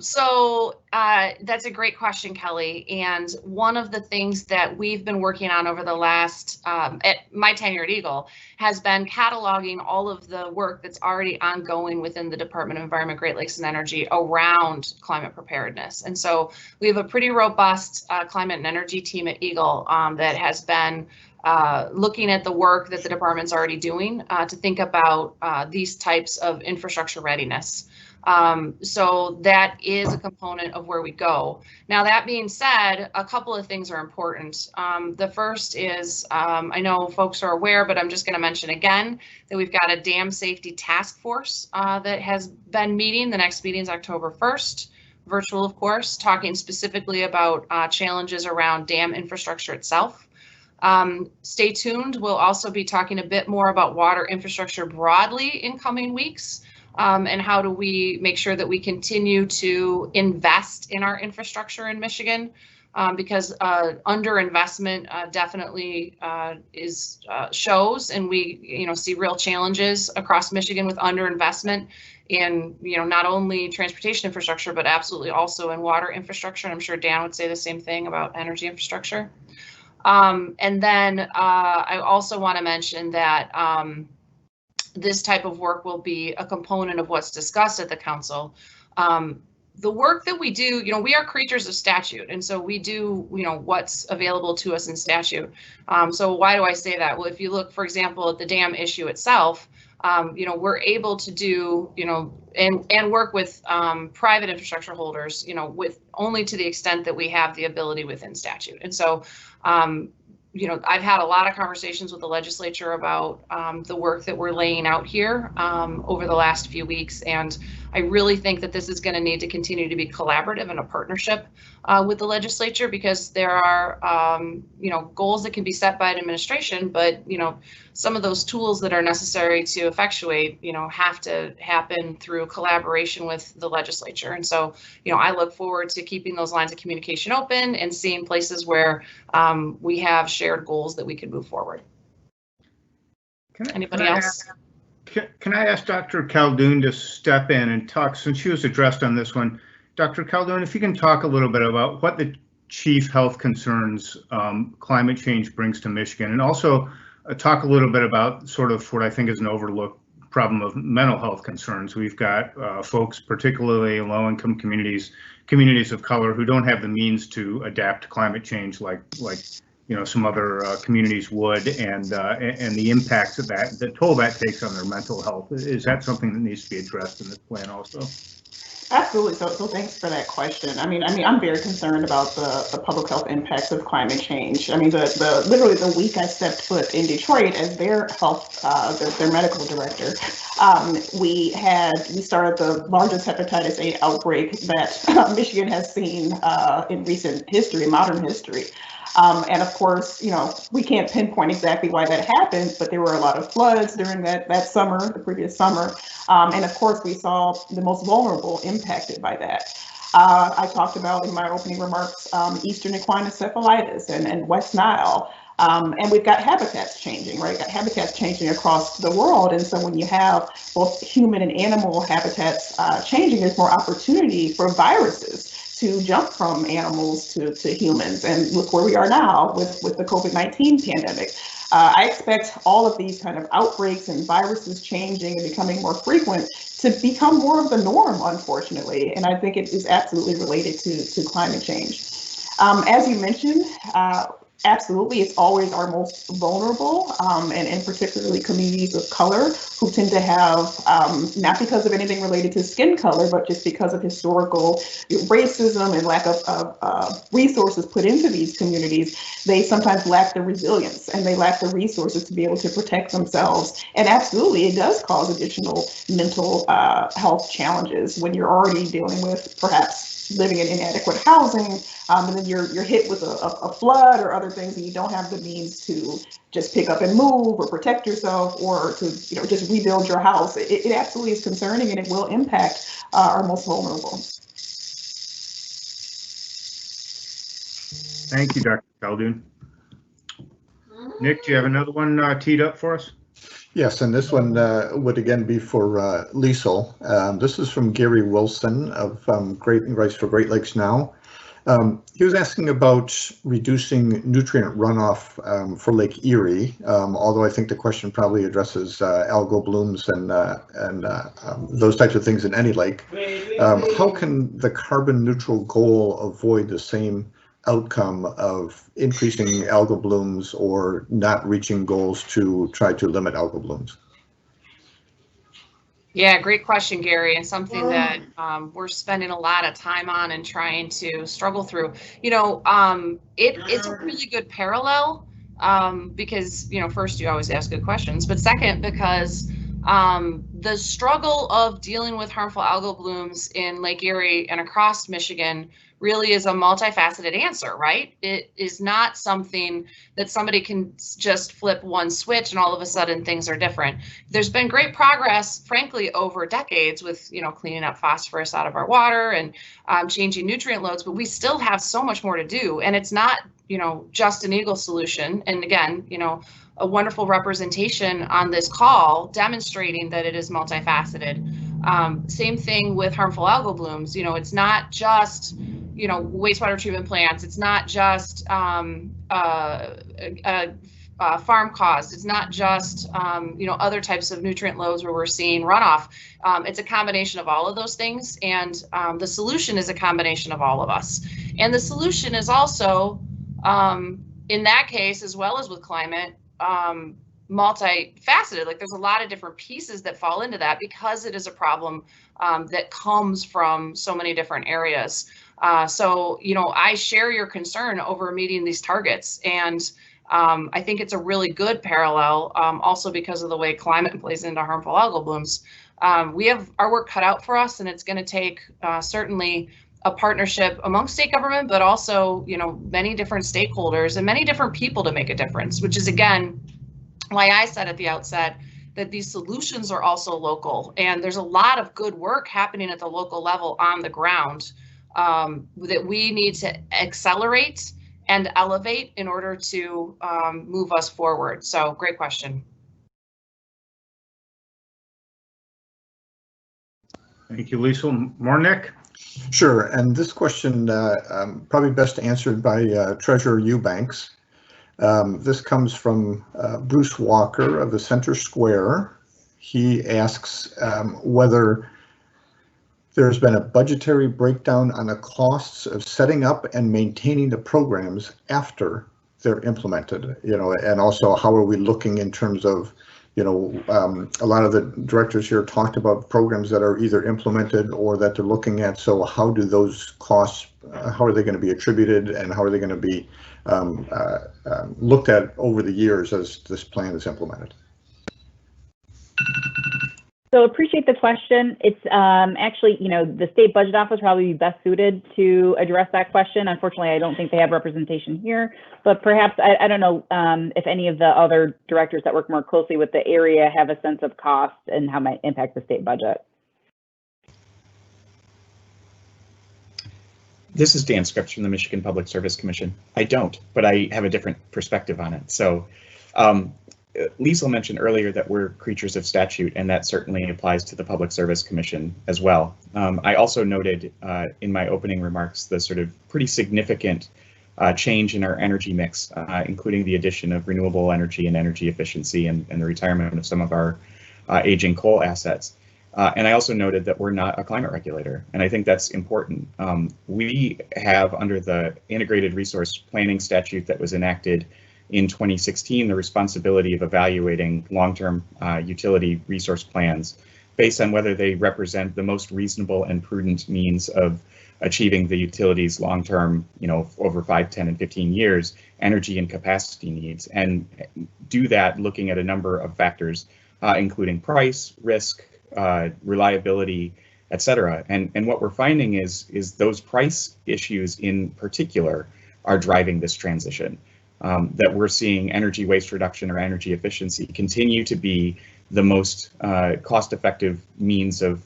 B: So that's a great question, Kelly. And one of the things that we've been working on over the last, at my tenure at Eagle, has been cataloging all of the work that's already ongoing within the Department of Environment, Great Lakes and Energy around climate preparedness. And so we have a pretty robust climate and energy team at Eagle that has been looking at the work that the department's already doing to think about these types of infrastructure readiness. So that is a component of where we go. Now, that being said, a couple of things are important. The first is, I know folks are aware, but I'm just going to mention again that we've got a dam safety task force that has been meeting. The next meeting is October 1st, virtual, of course, talking specifically about challenges around dam infrastructure itself. Stay tuned. We'll also be talking a bit more about water infrastructure broadly in coming weeks. And how do we make sure that we continue to invest in our infrastructure in Michigan? Because underinvestment definitely shows, and we see real challenges across Michigan with underinvestment in not only transportation infrastructure, but absolutely also in water infrastructure. And I'm sure Dan would say the same thing about energy infrastructure. And then I also want to mention that this type of work will be a component of what's discussed at the council. The work that we do, we are creatures of statute, and so we do, what's available to us in statute. So why do I say that? Well, if you look, for example, at the dam issue itself, we're able to do, and work with private infrastructure holders, with only to the extent that we have the ability within statute. And so, I've had a lot of conversations with the legislature about the work that we're laying out here over the last few weeks. And I really think that this is going to need to continue to be collaborative and a partnership with the legislature, because there are, goals that can be set by an administration, but, some of those tools that are necessary to effectuate, have to happen through collaboration with the legislature. And so, I look forward to keeping those lines of communication open and seeing places where we have shared goals that we can move forward. Anybody else?
A: Can I ask Dr. Khaldun to step in and talk, since she was addressed on this one? Dr. Khaldun, if you can talk a little bit about what the chief health concerns climate change brings to Michigan, and also talk a little bit about sort of what I think is an overlooked problem of mental health concerns. We've got folks, particularly in low-income communities of color, who don't have the means to adapt to climate change like some other communities would, and the impacts of that, the toll that takes on their mental health. Is that something that needs to be addressed in this plan also?
E: Absolutely. So thanks for that question. I mean, I'm very concerned about the public health impacts of climate change. I mean, literally the week I stepped foot in Detroit as their health, their medical director, we started the largest hepatitis A outbreak that Michigan has seen in recent history, modern history. And of course, we can't pinpoint exactly why that happened, but there were a lot of floods during that summer, the previous summer. And of course, we saw the most vulnerable impacted by that. I talked about in my opening remarks, Eastern equine encephalitis and West Nile. And we've got habitats changing, right? Got habitats changing across the world. And so when you have both human and animal habitats changing, there's more opportunity for viruses to jump from animals to humans. And look where we are now with the COVID-19 pandemic. I expect all of these kind of outbreaks and viruses changing and becoming more frequent to become more of the norm, unfortunately. And I think it is absolutely related to climate change. As you mentioned, absolutely, it's always our most vulnerable, and particularly communities of color who tend to have, not because of anything related to skin color, but just because of historical racism and lack of resources put into these communities, they sometimes lack the resilience and they lack the resources to be able to protect themselves. And absolutely, it does cause additional mental health challenges when you're already dealing with perhaps living in inadequate housing, and then you're hit with a flood or other things, and you don't have the means to just pick up and move or protect yourself, or to just rebuild your house. It absolutely is concerning, and it will impact our most vulnerable.
A: Thank you, Dr. Khaldun. Nick, do you have another one teed up for us?
H: Yes, and this one would again be for Liesl. This is from Gary Wilson of Writes for Great Lakes Now. He was asking about reducing nutrient runoff for Lake Erie, although I think the question probably addresses algal blooms and those types of things in any lake. How can the carbon neutral goal avoid the same outcome of increasing algal blooms or not reaching goals to try to limit algal blooms?
B: Yeah, great question, Gary, and something that we're spending a lot of time on and trying to struggle through. It's a really good parallel because, first, you always ask good questions, but second, because the struggle of dealing with harmful algal blooms in Lake Erie and across Michigan really is a multifaceted answer, right? It is not something that somebody can just flip one switch and all of a sudden things are different. There's been great progress, frankly, over decades with, cleaning up phosphorus out of our water and changing nutrient loads, but we still have so much more to do. And it's not, just an Eagle solution. And again, a wonderful representation on this call demonstrating that it is multifaceted. Same thing with harmful algal blooms. It's not just wastewater treatment plants. It's not just farm caused. It's not just other types of nutrient loads where we're seeing runoff. It's a combination of all of those things, and the solution is a combination of all of us. And the solution is also, in that case, as well as with climate, multifaceted. Like, there's a lot of different pieces that fall into that because it is a problem that comes from so many different areas. So I share your concern over meeting these targets, and I think it's a really good parallel, also because of the way climate plays into harmful algal blooms. We have our work cut out for us, and it's going to take certainly a partnership amongst state government, but also many different stakeholders and many different people to make a difference, which is, again, why I said at the outset that these solutions are also local, and there's a lot of good work happening at the local level on the ground that we need to accelerate and elevate in order to move us forward. So, great question.
A: Thank you, Lisa. More, Nick?
H: Sure, and this question probably best answered by Treasurer Eubanks. This comes from Bruce Walker of the Center Square. He asks whether there's been a budgetary breakdown on the costs of setting up and maintaining the programs after they're implemented, and also how are we looking in terms of, a lot of the directors here talked about programs that are either implemented or that they're looking at. So how do those costs, how are they going to be attributed, and how are they going to be looked at over the years as this plan is implemented?
D: So appreciate the question. It's actually, the state budget office probably be best suited to address that question. Unfortunately, I don't think they have representation here, but perhaps, I don't know if any of the other directors that work more closely with the area have a sense of cost and how it might impact the state budget.
G: This is Dan Scripps from the Michigan Public Service Commission. I don't, but I have a different perspective on it. So Lisa mentioned earlier that we're creatures of statute, and that certainly applies to the Public Service Commission as well. I also noted in my opening remarks the sort of pretty significant change in our energy mix, including the addition of renewable energy and energy efficiency and the retirement of some of our aging coal assets. And I also noted that we're not a climate regulator, and I think that's important. We have, under the Integrated Resource Planning statute that was enacted in 2016, the responsibility of evaluating long-term utility resource plans based on whether they represent the most reasonable and prudent means of achieving the utility's long-term, over 5, 10, and 15 years, energy and capacity needs, and do that looking at a number of factors, including price, risk, reliability, et cetera. And what we're finding is those price issues in particular are driving this transition. That we're seeing energy waste reduction or energy efficiency continue to be the most cost-effective means of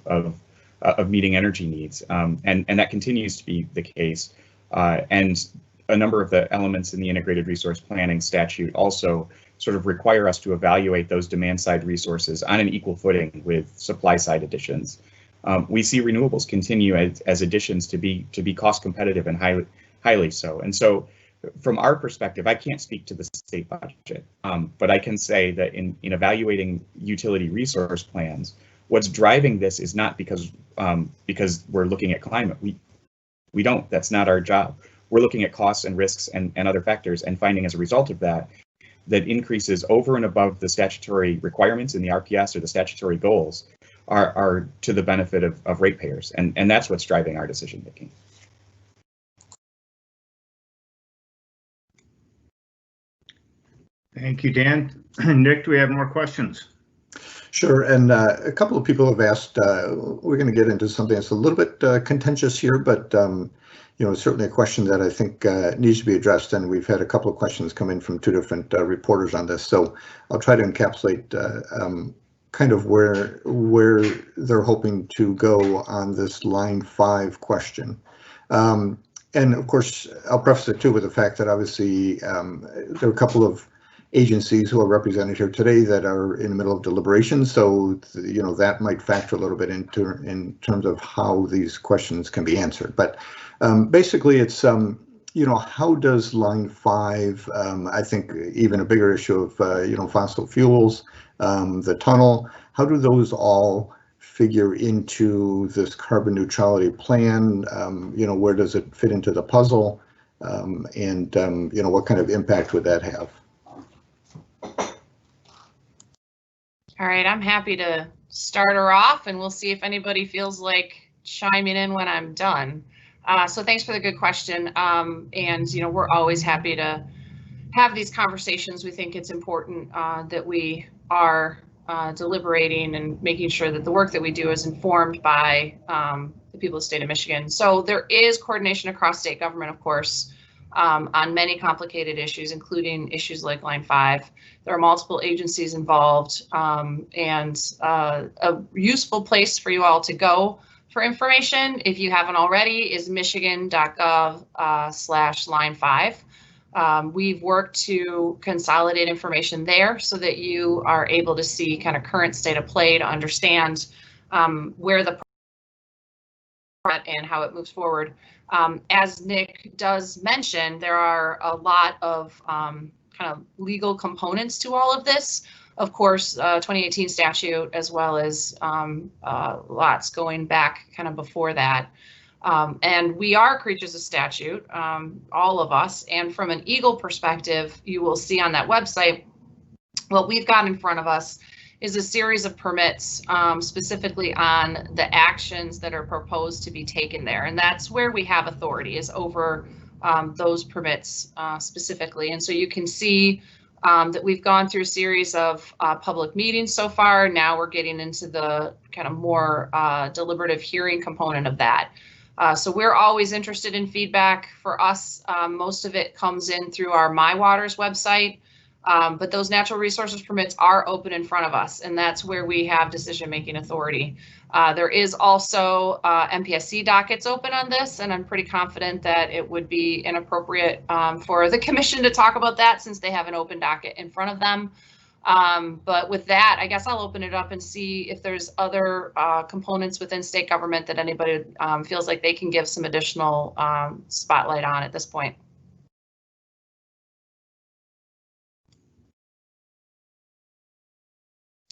G: meeting energy needs, and that continues to be the case. And a number of the elements in the Integrated Resource Planning statute also sort of require us to evaluate those demand-side resources on an equal footing with supply-side additions. We see renewables continue as additions to be cost competitive and highly so. And so, from our perspective, I can't speak to the state budget, but I can say that in evaluating utility resource plans, what's driving this is not because we're looking at climate. We don't. That's not our job. We're looking at costs and risks and other factors, and finding as a result of that increases over and above the statutory requirements in the RPS or the statutory goals are to the benefit of ratepayers, and that's what's driving our decision making.
A: Thank you, Dan. Nick, do we have more questions?
H: Sure, and a couple of people have asked, we're going to get into something that's a little bit contentious here, but certainly a question that I think needs to be addressed, and we've had a couple of questions come in from two different reporters on this, so I'll try to encapsulate kind of where they're hoping to go on this line 5 question. And of course, I'll preface it too with the fact that obviously there are a couple of agencies who are represented here today that are in the middle of deliberations, so that might factor a little bit in terms of how these questions can be answered. But Basically, it's how does line 5, I think even a bigger issue of fossil fuels, the tunnel, how do those all figure into this carbon neutrality plan? Where does it fit into the puzzle? And what kind of impact would that have?
B: All right, I'm happy to start her off, and we'll see if anybody feels like chiming in when I'm done. So thanks for the good question. And we're always happy to have these conversations. We think it's important that we are deliberating and making sure that the work that we do is informed by the people of the state of Michigan. So there is coordination across state government, of course, on many complicated issues, including issues like line 5. There are multiple agencies involved, and a useful place for you all to go for information, if you haven't already, is michigan.gov/line5. We've worked to consolidate information there so that you are able to see kind of current state of play, to understand where the and how it moves forward. As Nick does mention, there are a lot of kind of legal components to all of this. Of course, 2018 statute, as well as lots going back kind of before that. And we are creatures of statute, all of us. And from an EGLE perspective, you will see on that website, what we've got in front of us is a series of permits specifically on the actions that are proposed to be taken there. And that's where we have authority, is over those permits specifically. And so you can see that we've gone through a series of public meetings so far. Now we're getting into the kind of more deliberative hearing component of that. So we're always interested in feedback. For us, most of it comes in through our My Waters website, but those natural resources permits are open in front of us, and that's where we have decision-making authority. There is also MPSC dockets open on this, and I'm pretty confident that it would be inappropriate for the commission to talk about that since they have an open docket in front of them. But with that, I guess I'll open it up and see if there's other components within state government that anybody feels like they can give some additional spotlight on at this point.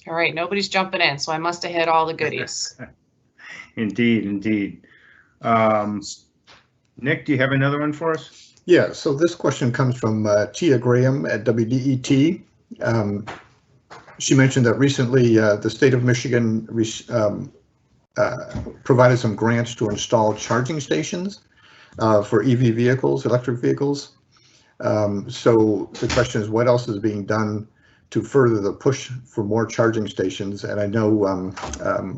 B: All right, nobody's jumping in, so I must have hit all the goodies.
A: Indeed, indeed. Nick, do you have another one for us?
H: Yeah, so this question comes from Tia Graham at WDET. She mentioned that recently the state of Michigan provided some grants to install charging stations for EV vehicles, electric vehicles. So the question is, what else is being done to further the push for more charging stations? And I know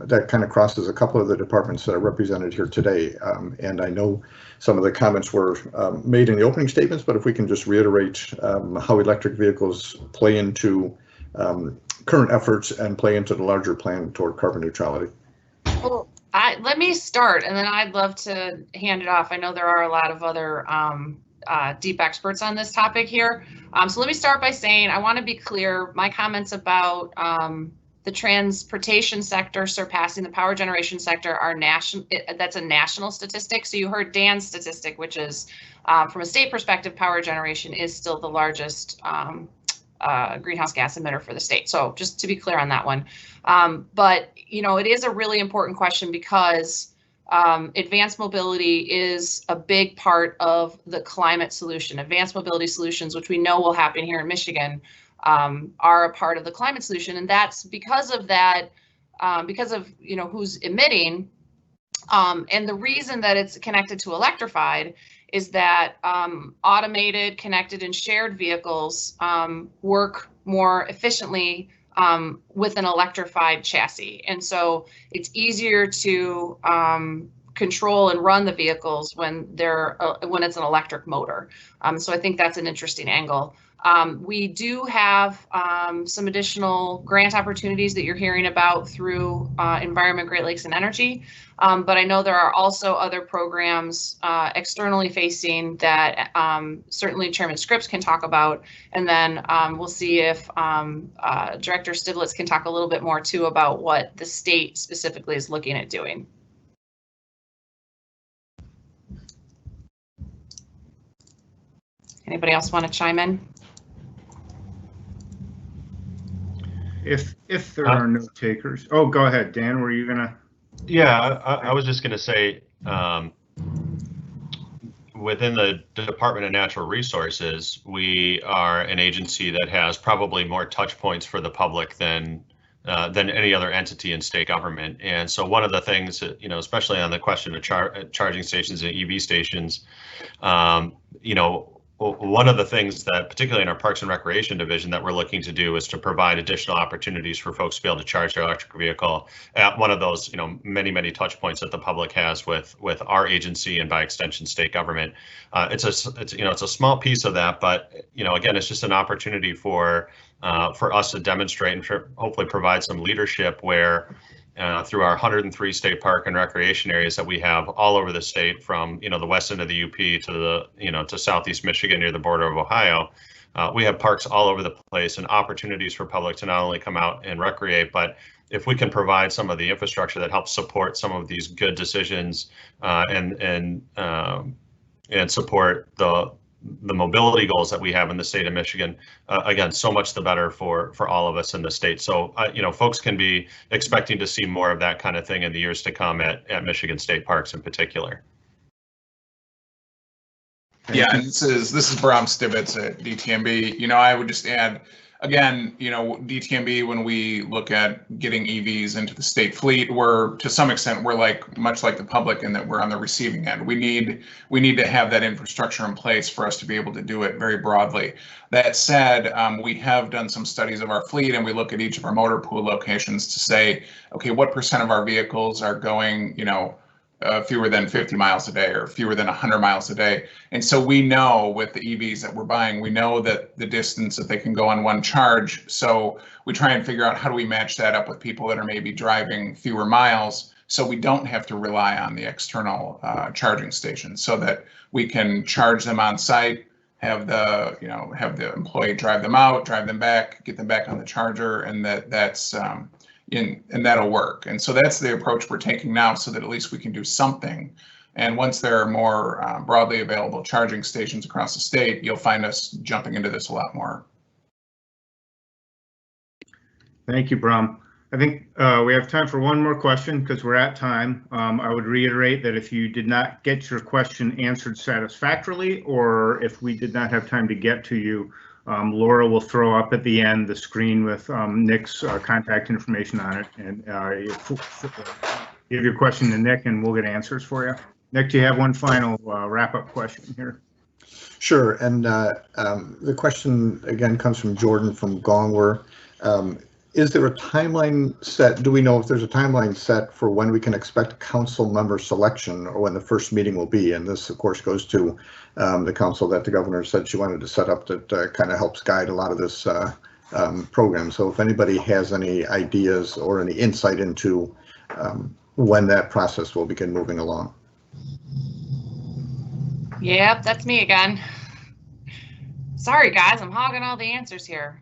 H: that kind of crosses a couple of the departments that are represented here today. And I know some of the comments were made in the opening statements, but if we can just reiterate how electric vehicles play into current efforts and play into the larger plan toward carbon neutrality.
B: Well, let me start, and then I'd love to hand it off. I know there are a lot of other deep experts on this topic here. So let me start by saying, I want to be clear, my comments about the transportation sector surpassing the power generation sector are national. That's a national statistic. So you heard Dan's statistic, which is from a state perspective, power generation is still the largest greenhouse gas emitter for the state. So just to be clear on that one. But, it is a really important question because advanced mobility is a big part of the climate solution. Advanced mobility solutions, which we know will happen here in Michigan, are a part of the climate solution. And that's because of that, because of, who's emitting. And the reason that it's connected to electrified is that automated, connected, and shared vehicles work more efficiently with an electrified chassis. And so it's easier to control and run the vehicles when it's an electric motor. So I think that's an interesting angle. We do have some additional grant opportunities that you're hearing about through Environment, Great Lakes, and Energy. But I know there are also other programs externally facing that certainly Chairman Scripps can talk about. And then we'll see if Director Stibletz can talk a little bit more too about what the state specifically is looking at doing. Anybody else want to chime in?
A: If there are no takers, oh, go ahead, Dan. Were you gonna?
C: Yeah, I was just going to say, within the Department of Natural Resources, we are an agency that has probably more touch points for the public than any other entity in state government. And so one of the things that, you know, especially on the question of charging stations and EV stations, you know, one of the things that, particularly in our Parks and Recreation division, that we're looking to do is to provide additional opportunities for folks to be able to charge their electric vehicle at one of those, you know, many touch points that the public has with our agency and by extension state government. It's a small piece of that, but you know, again, it's just an opportunity for us to demonstrate and hopefully provide some leadership where. Through our 103 state park and recreation areas that we have all over the state, from you know the west end of the UP to the to southeast Michigan near the border of Ohio, we have parks all over the place and opportunities for public to not only come out and recreate, but if we can provide some of the infrastructure that helps support some of these good decisions and support the mobility goals that we have in the state of Michigan, again, so much the better for all of us in the state. So, you know, folks can be expecting to see more of that kind of thing in the years to come at Michigan State Parks in particular.
F: Yeah, and this is Bram Stivitz at DTMB. You know, I would just add, again, you know, DTMB, when we look at getting EVs into the state fleet, we're to some extent much like the public in that we're on the receiving end. We need to have that infrastructure in place for us to be able to do it very broadly. That said, we have done some studies of our fleet, and we look at each of our motor pool locations to say, okay, what % of our vehicles are going, you know, fewer than 50 miles a day or fewer than 100 miles a day. And so we know with the EVs that we're buying, we know that the distance that they can go on one charge. So we try and figure out how do we match that up with people that are maybe driving fewer miles, so we don't have to rely on the external charging stations, so that we can charge them on site, have the employee drive them out, drive them back, get them back on the charger, and that's and that'll work. And so that's the approach we're taking now, so that at least we can do something. And once there are more broadly available charging stations across the state, you'll find us jumping into this a lot more.
A: Thank you, Bram. I think we have time for one more question because we're at time. I would reiterate that if you did not get your question answered satisfactorily, or if we did not have time to get to you, Laura will throw up at the end the screen with Nick's contact information on it, and give your question to Nick and we'll get answers for you. Nick, do you have one final wrap-up question here?
H: Sure, and the question again comes from Jordan from Gongwer. Is there a timeline set? Do we know if there's a timeline set for when we can expect council member selection, or when the first meeting will be? And this, of course, goes to the council that the governor said she wanted to set up that kind of helps guide a lot of this program. So if anybody has any ideas or any insight into when that process will begin moving along.
B: Yep, that's me again. Sorry, guys, I'm hogging all the answers here.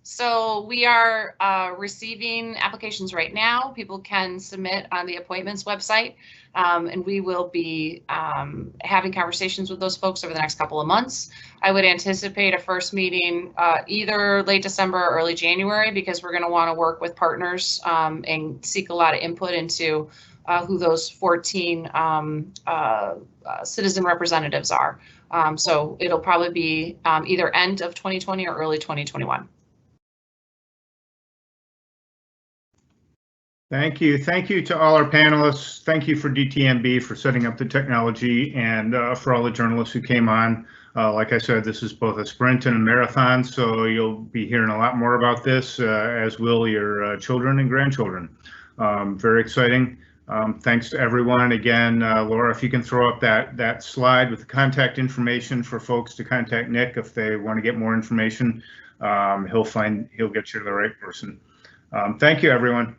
B: So we are receiving applications right now. People can submit on the appointments website, and we will be having conversations with those folks over the next couple of months. I would anticipate a first meeting either late December or early January, because we're going to want to work with partners and seek a lot of input into who those 14 citizen representatives are. So it'll probably be either end of 2020 or early 2021.
A: Thank you. Thank you to all our panelists. Thank you for DTMB for setting up the technology, and for all the journalists who came on. Like I said, this is both a sprint and a marathon, so you'll be hearing a lot more about this, as will your children and grandchildren. Very exciting. Thanks to everyone. Again, Laura, if you can throw up that slide with the contact information for folks to contact Nick if they want to get more information. He'll get you to the right person. Thank you, everyone.